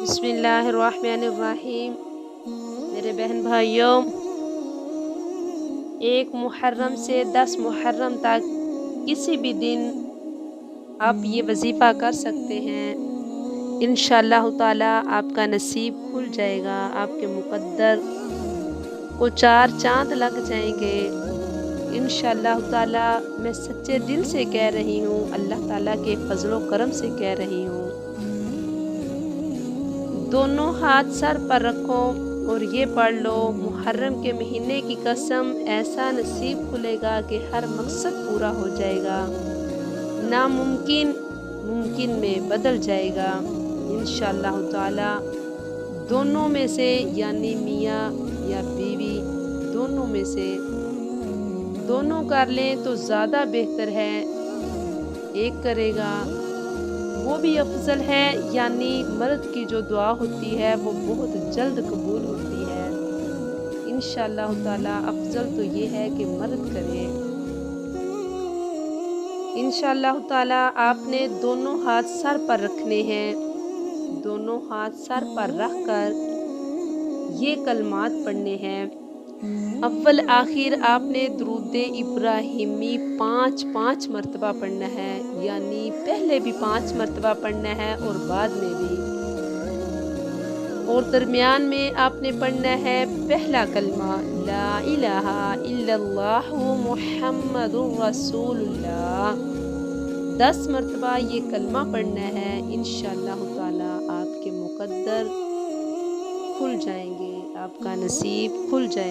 बिस्मिल्लाहिर्रहमानिर्रहीम। मेरे बहन भाइयों, 1 मुहर्रम से 10 मुहर्रम तक किसी भी दिन आप ये वज़ीफ़ा कर सकते हैं। इंशाअल्लाह ताला आपका नसीब खुल जाएगा, आपके मुक़द्दर को 4 चाँद लग जाएंगे। इंशाअल्लाह ताला मैं सच्चे दिल से कह रही हूँ, अल्लाह ताला के फज़्ल व करम से कह रही हूँ। दोनों हाथ सर पर रखो और ये पढ़ लो, मुहर्रम के महीने की कसम, ऐसा नसीब खुलेगा कि हर मकसद पूरा हो जाएगा, नामुमकिन मुमकिन में बदल जाएगा इंशाअल्लाह ताला। दोनों में से यानी मियाँ या बीवी, दोनों में से दोनों कर लें तो ज़्यादा बेहतर है। एक करेगा वो भी अफजल है, यानी मर्द की जो दुआ होती है वो बहुत जल्द कबूल होती है। इंशाअल्लाह ताला अफजल तो ये है कि मर्द करे। इंशाअल्लाह ताला आपने दोनों हाथ सर पर रखने हैं। दोनों हाथ सर पर रख कर ये कलमात पढ़ने हैं। अव्वल आखिर आपने दुरूद इब्राहिमी 5-5 मरतबा पढ़ना है, यानी पहले भी 5 मरतबा पढ़ना है और बाद में भी। और दरमियान में आपने पढ़ना है पहला कलमा ला इलाहा इल्लल्लाहु मुहम्मदुर रसूलुल्लाह। 10 मरतबा ये कलमा पढ़ना है। इंशाअल्लाह ताला आपके मुक़द्दर खुल जाएंगे, आपका नसीब खुल जाएगा।